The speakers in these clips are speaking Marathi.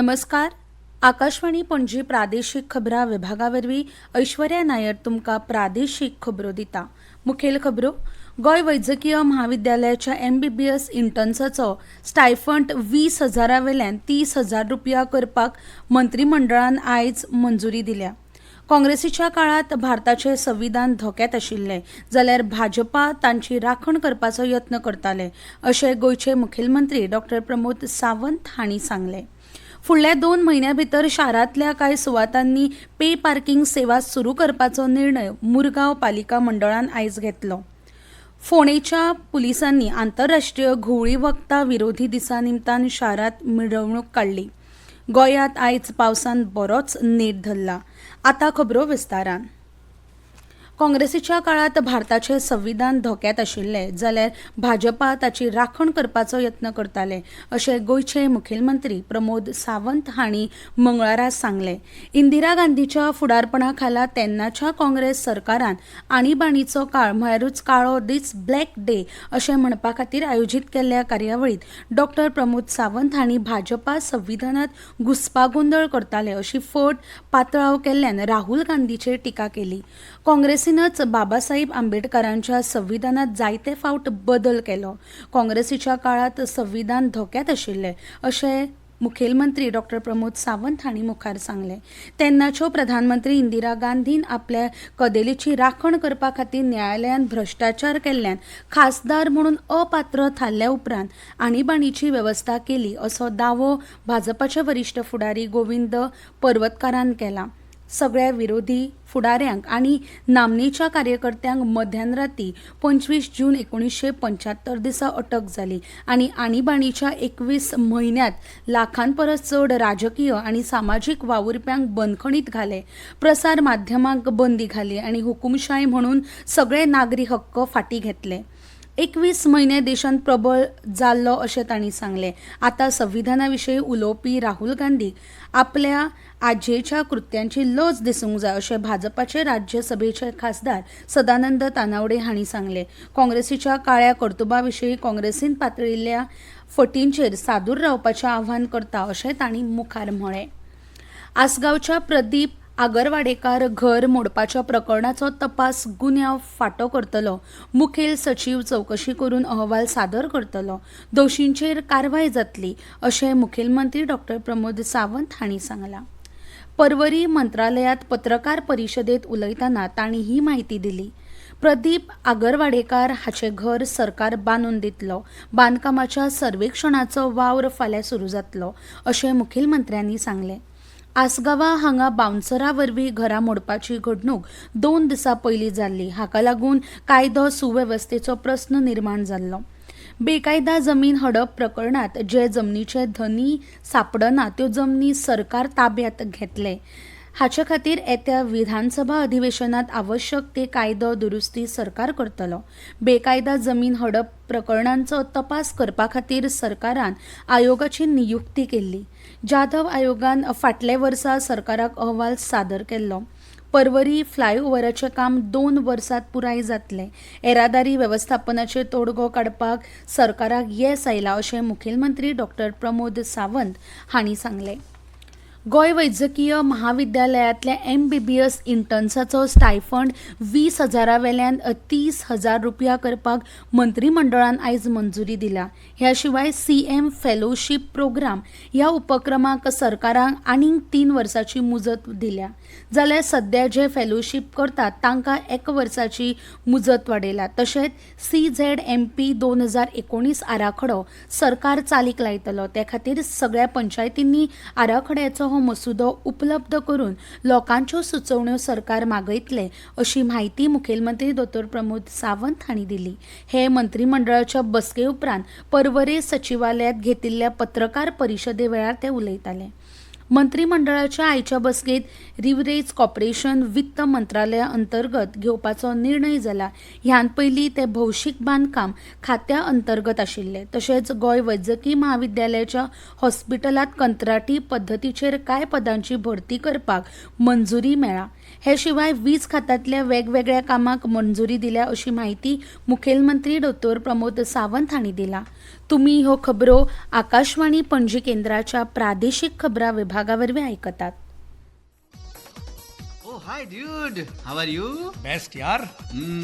नमस्कार. आकाशवाणी पणजी प्रादेशीक खबरां विभागावरवीं ऐश्वर्या नायर तुमकां प्रादेशीक खबरो दिता. मुखेल खबरो. गोंय वैजकीय महाविद्यालयाच्या MBBS इंटर्न्साचो स्टायफंड 20,000 वेल्यान 30,000 रुपया करपाक मंत्रिमंडळान आयज मंजुरी दिल्या. काँग्रेसीच्या काळात भारताचे संविधान धोक्यात आशिल्ले जाल्यार भाजपा तांची राखण करपाचो यत्न करताले अशें गोंयचे मुखेलमंत्री डॉ. प्रमोद सावंत हांणी सांगलें. फुडल्या 2 म्हयन्यां भितर शारांतल्या कांय सुवातांनी पे पार्किंग सेवा सुरू करपाचो निर्णय मुरगांव पालिका मंडळान आयज घेतलो. फोंडेच्या पुलिसांनी आंतरराष्ट्रीय घुवळी वखदां विरोधी दिसा निमतान शारांत मिरवणूक काडली. गोंयांत आयज पावसान बरोच नेट धरला. आतां खबरो विस्तारान. काँग्रेसीच्या काळात भारताचे संविधान धोक्यात आशिल्ले जाल्यार भाजपा ताची राखण करपाचो यत्न करताले अशें गोंयचे मुखेलमंत्री प्रमोद सावंत हांणी मंगळारा सांगलें. इंदिरा गांधीच्या फुडारपणा खाला तेन्नाच्या काँग्रेस सरकारान आणीबाणीचो काळ म्हळ्यारूच काळो दीस ब्लॅक डे अशें म्हणपा खातीर आयोजीत केल्ल्या कार्यावळीत डॉ. प्रमोद सावंत हांणी भाजपा संविधानात घुसपागोंदळ करताले अशी फट पातळाव केल्ल्यान राहुल गांधीचेर टिका केली. काँग्रेसीनच बाबासाहेब आंबेडकरांच्या संविधानात जायते फावट बदल केलो. काँग्रेसीच्या काळात संविधान धोक्यात आशिल्ले अशें मुखेलमंत्री डॉ. प्रमोद सावंत हांणी मुखार सांगलें. तेन्नाच्यो प्रधानमंत्री इंदिरा गांधीन आपल्या कदेलीची राखण करपा खातीर न्यायालयान भ्रश्टाचार केल्ल्यान खासदार म्हणून अपात्र थारल्या उपरांत आणीबाणीची वेवस्था केली असो दावो भाजपाचे वरिश्ठ फुडारी गोविंद पर्वतकारान केला. सगळ्या विरोधी फुडाऱ्यांक आनी नामनेच्या कार्यकर्त्यांक मध्यान राती 25 जून 1975 दिसा अटक जाली आनी आणीबाणीच्या 21 म्हयन्यांत लाखां परस चड राजकीय आनी सामाजीक वावुरप्यांक बंदखणीत घाले. प्रसार माध्यमांक बंदी घाली आनी हुकुमशाही म्हणून सगळे नागरी हक्क फाटीं घेतले. 21 म्हयने देशांत प्रबळ जाल्लो अशें तांणी सांगलें. आतां संविधाना विशीं उलोवपी राहुल गांधीक आपल्या आजेच्या कृत्यांची लज दिसूंक जाय अशें भाजपाचे राज्यसभेचे खासदार सदानंद तानावडे हांणी सांगलें. काँग्रेसीच्या काळ्या कर्तुबा विशीं काँग्रेसीन पातळिल्ल्या फटींचेर सादूर रावपाचें आव्हान करता अशें तांणी मुखार म्हळें. आसगांवच्या प्रदीप आगरवाडेकार घर मोडपाच्या प्रकरणाचो तपास गुन्यांव फाटो करतलो. मुखेल सचीव चवकशी करून अहवाल सादर करतलो. दोशींचेर कारवाय जातली अशें मुखेलमंत्री डॉ. प्रमोद सावंत हांणी सांगलां. पर्वरी मंत्रालयांत पत्रकार परिशदेंत उलयतना तांणी ही म्हायती दिली. प्रदीप आगरवाडेकार हाचें घर सरकार बांदून दितलो. बांदकामाच्या सर्वेक्षणाचो वावर फाल्यां सुरू जातलो अशें मुखेलमंत्र्यांनी सांगलें. आसगांवां हांगा बाउन्सरा वरवीं घरां मोडपाची घडणूक 2 दिसां पयलीं जाल्ली. हाका लागून कायदो सुवेवस्थेचो प्रस्न निर्माण जाल्लो. बेकायदा जमीन हडप प्रकरणांत जे जमनीचे धनी सापडना त्यो जमनी सरकार ताब्यांत घेतले. हाचे खातीर येत्या विधानसभा अधिवेशनात आवश्यक ते कायदो दुरुस्ती सरकार करतलो. बेकायदा जमीन हडप प्रकरणांचो तपास करपा खातीर सरकारान आयोगाची नियुक्ती केल्ली. जाधव आयोगान फाटले वर्सा सरकाराक अहवाल सादर केल्लो. पर्वरी फ्लायओव्हराचें काम 2 वर्सांत पुराय जातलें. येरादारी वेवस्थापनाचेर तोडगो काडपाक सरकाराक येस आयला अशें मुखेलमंत्री डॉ. प्रमोद सावंत हांणी सांगलें. गोंय वैजकीय महाविद्यालयांतल्या MBBS इंटर्न्साचो स्टायफंड 20,000 वेल्यान 30,000 रुपया करपाक मंत्रिमंडळान आयज मंजुरी दिल्या. ह्या शिवाय CM फेलोशीप प्रोग्राम ह्या उपक्रमाक सरकारान आनीक 3 वर्सांची मुजत दिल्या. जाल्यार सध्या जे फेलोशीप करतात तांकां 1 वर्साची मुजत वाडयल्या. तशेंच CZMP 2019 आराखडो सरकार चालीक लायतलो. ते खातीर सगळ्या पंचायतींनी आराखड्याचो हो मसुदो उपलब्ध करून लोकांच्यो सुचोवण्यो सरकार मागयतले अशी माहिती मुखेलमंत्री डॉ. प्रमोद सावंत हांणी दिली. हे मंत्रिमंडळाच्या बसके उपरांत पर्वरे सचिवालयात घेतिल्ल्या पत्रकार परिशदे वेळार ते उलयताले. मंत्रिमंडळाच्या आयच्या बसकेत रिव्हरेज कॉर्पोरेशन वित्त मंत्रालया अंतर्गत घेवपाचो निर्णय जाला. ह्यान पयलीं ते भौशीक बांदकाम खात्या अंतर्गत आशिल्ले. तशेंच गोंय वैजकी महाविद्यालयाच्या हॉस्पिटलांत कंत्राटी पद्दतीचेर कांय पदांची भरती करपाक मंजुरी मेळ्ळा. हे शिवाय वीज खात्यांतल्या वेगवेगळ्या कामांक मंजुरी दिल्या अशी माहिती मुखेलमंत्री डॉ. प्रमोद सावंत हांणी दिला. तुम्ही हो खबरो आकाशवाणी पणजी केंद्राच्या प्रादेशिक खबरा विभागावरवी ऐकतात. Oh, hi, dude. How are you? Best यार.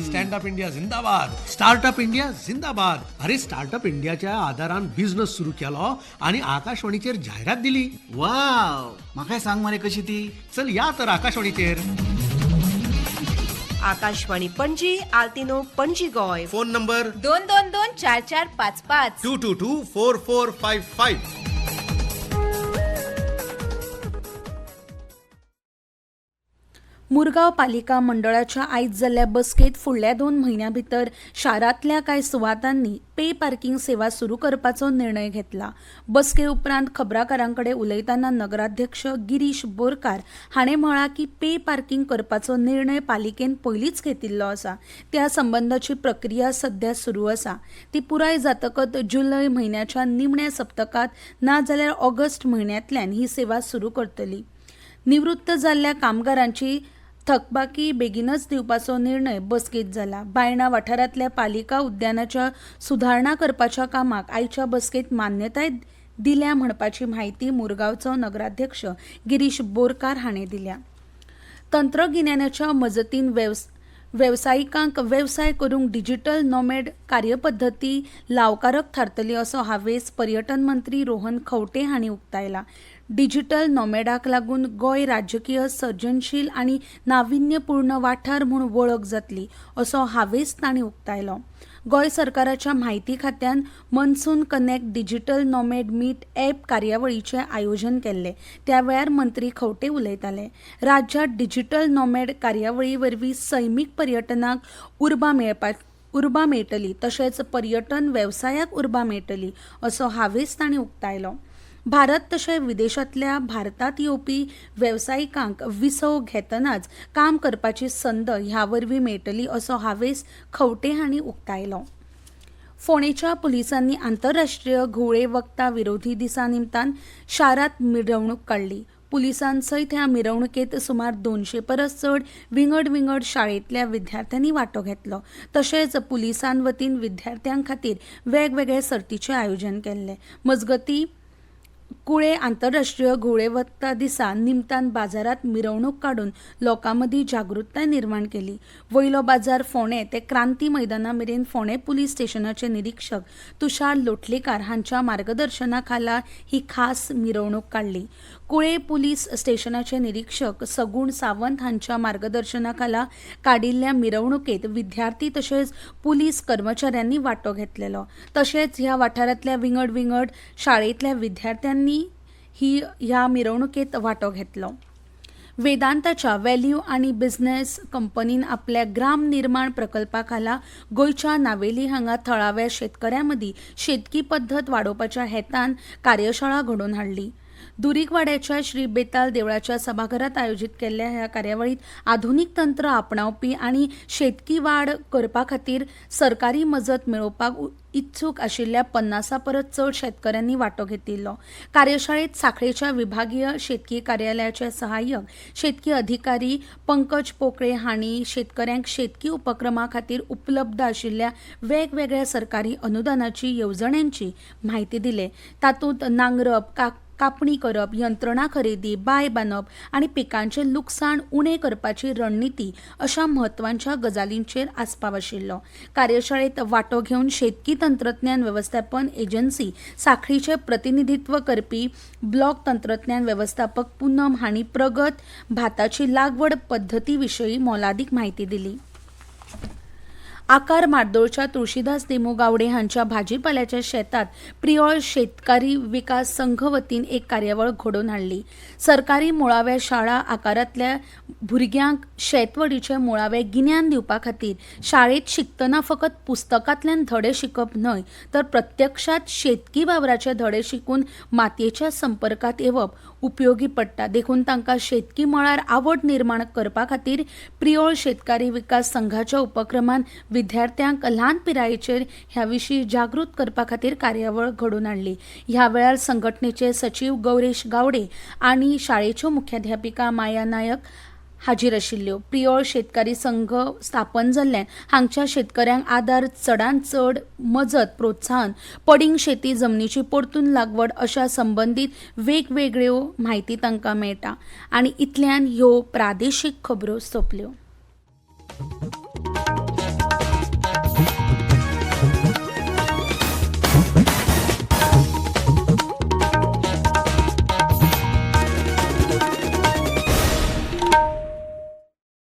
स्टँड अप इंडिया जिंदाबाद. स्टार्टअप इंडिया जिंदाबाद. अरे स्टार्टअप इंडियाच्या आधारान बिझनेस सुरू केलो आणि आकाशवाणीचेर जाहिरात दिली. वाव. म्हाका सांग मरे कशी ती. चल या तर आकाशवाणीचेर. आकाशवाणी पणजी आल्तिनो पणजी गोय. Phone number 22244555. 2224455. मुरगांव पालिका मंडळाच्या आयज जाल्ल्या बसकेत फुडल्या 2 म्हयन्यां भितर शारांतल्या कांय सुवातांनी पे पार्किंग सेवा सुरू करपाचो निर्णय घेतला. बसके उपरांत खबराकारांकडे उलयतना नगराध्यक्ष गिरीश बोरकार हाणें म्हळां की पे पार्किंग करपाचो निर्णय पालिकेन पयलींच घेतिल्लो आसा. त्या संबंधाची प्रक्रिया सध्या सुरू आसा. ती पुराय जातकच जुलय म्हयन्याच्या निमण्या सप्तकात ना जाल्यार ऑगस्ट म्हयन्यांतल्यान ही सेवा सुरू करतली. निवृत्त जाल्ल्या कामगारांची थकबाकी बेगीनच दिवपाचो निर्णय बसकेत जाला. बायणा वाठारांतल्या पालिका उद्यानाच्या सुधारणा करपाच्या कामाक आयच्या बसकेत मान्यताय दिल्या म्हणपाची म्हायती मुरगांवचो नगराध्यक्ष गिरीश बोरकार हाणें दिल्या. तंत्रगिन्यानाच्या मजतीन वेवसायिकांक वेवसाय करूंक डिजिटल नॉमेड कार्यपद्दती लावकारक थारतली असो हावेस पर्यटन मंत्री रोहन खंवटे हांणी उक्तायला. डिजिटल नॉमेडाक लागून गोंय राजकीय सर्जनशील आनी नाविन्यपूर्ण वाठार म्हूण वळख जातली असो हावेस तांणी उक्तायलो. गोंय सरकाराच्या म्हायती खात्यान monsoon connect digital nomad meet app कार्यावळीचें आयोजन केल्लें. त्या वेळार मंत्री खंवटे उलयताले. राज्यांत डिजिटल नॉमेड कार्यावळी वरवीं सैमीक पर्यटनाक उर्बा मेळटली तशेंच पर्यटन वेवसायाक उर्बा मेळटली असो हावेस तांणी उक्तायलो. भारत तशें विदेशांतल्या भारतांत येवपी वेवसायिकांक विसो घेतनाच काम करपाची संद ह्या वरवीं मेळटली असो हावेस खंवटे हांणी उक्तायलो. फोंडेच्या पुलिसांनी आंतरराष्ट्रीय घुवळे वखदां विरोधी दिसा निमतान शारांत मिरवणूक काडली. पुलिसांसयत ह्या मिरवणुकेत सुमार 200 परस चड विंगड शाळेंतल्या विद्यार्थ्यांनी वांटो घेतलो. तशेंच पुलिसां वतीन विद्यार्थ्यां खातीर वेगवेगळे सर्तीचें आयोजन केल्लें. मजगतीं कुळे आंतरराष्ट्रीय घुवळे वखदां दिसा निमतान बाजारात मिरवणूक काडून लोकां मदीं जागृताय निर्माण केली. वयलो बाजार फोंडे ते क्रांती मैदाना मेरेन फोंडे पुलीस स्टेशनाचे निरीक्षक तुषार लोटलीकार हांच्या मार्गदर्शना खाला ही खास मिरवणूक काडली. कुळे पुलीस स्टेशनाचे निरीक्षक सगूण सावंत हांच्या मार्गदर्शना खाला काडिल्ल्या मिरवणुकेत विद्यार्थी तशेंच पुलीस कर्मचाऱ्यांनी वांटो घेतलेलो. तशेंच ह्या वाठारांतल्या विंगड शाळेंतल्या विद्यार्थ्यांनी ह्या मिरवणुकेत वांटो घेतलो. वेदांताच्या व्हॅल्यू आनी बिझनेस कंपनीन आपल्या ग्राम निर्माण प्रकल्पा खाला गोंयच्या नावेली हांगा थळाव्या शेतकऱ्यां मदीं शेतकी पद्दत वाडोवपाच्या हेतान कार्यशाळा घडोवन हाडली. दुरीकवाड्याच्या श्री बेताल देवळाच्या सभाघरात आयोजित केल्ल्या ह्या कार्यावळीत आधुनीक तंत्र आपणावपी आनी शेतकी वाड करपा खातीर सरकारी मजत मेळोवपाक इत्सूक आशिल्ल्या 50 परस चड शेतकऱ्यांनी वांटो घेतिल्लो. कार्यशाळेत सांखळेच्या विभागीय शेतकी कार्यालयाचे सहाय्यक शेतकी अधिकारी पंकज पोकळे हांणी शेतकऱ्यांक शेतकी उपक्रमा खातीर उपलब्ध आशिल्ल्या वेगवेगळ्या सरकारी अनुदानाची येवजण्यांची म्हायती दिली. तातूंत नांगरप, कापणी करप, यंत्रणा खरेदी, बाय बांदप आनी पिकांचें लुकसाण उणें करपाची रणनीती अशा म्हत्वाच्या गजालींचेर आस्पाव आशिल्लो. कार्यशाळेत वांटो घेवन शेतकी तंत्रज्ञान वेवस्थापन एजन्सी सांखळीचे प्रतिनिधित्व करपी ब्लॉक तंत्रज्ञान वेवस्थापक पूनम हांणी प्रगत भाताची लागवड पद्दती विशीं मोलादीक म्हायती दिली. आकार मार्दोळच्या तुळशीदास देमू गावडे हांच्या भाजीपाल्याच्या शेतात प्रियोळ शेतकारी विकास संघ वतीन एक कार्यावळ घडोवन हाडली. सरकारी मुळाव्या शाळा आकारांतल्या भुरग्यांक शेतवडीचें मुळावें गिन्यान दिवपा खातीर शाळेत शिकतना फकत पुस्तकांतल्यान धडे शिकप न्हय तर प्रत्यक्षात शेतकी वावराचे धडे शिकून मातयेच्या संपर्कांत येवप उपयोगी पडटा. देखून तांकां शेतकी मळार आवड निर्माण करपा खातीर प्रियोळ शेतकारी विकास संघाच्या उपक्रमान विद्यार्थ्यांक ल्हान पिरायेचेर ह्या विशीं जागृत करपा खातीर कार्यावळ घडोवन हाडली. ह्या वेळार संघटनेचे सचिव गौरेश गावडे आनी शाळेच्यो मुख्याध्यापिका माया नायक हाजीर आशिल्ल्यो. प्रियोळ शेतकारी संघ स्थापन जाल्ल्यान हांगच्या शेतकऱ्यांक आदार, चडांत चड मजत, प्रोत्साहन, पडींग शेती, जमनीची परतून लागवड अशा संबंदीत वेगवेगळ्यो म्हायती तांकां मेळटा. आनी इतल्यान ह्यो प्रादेशीक खबरो सोंपल्यो.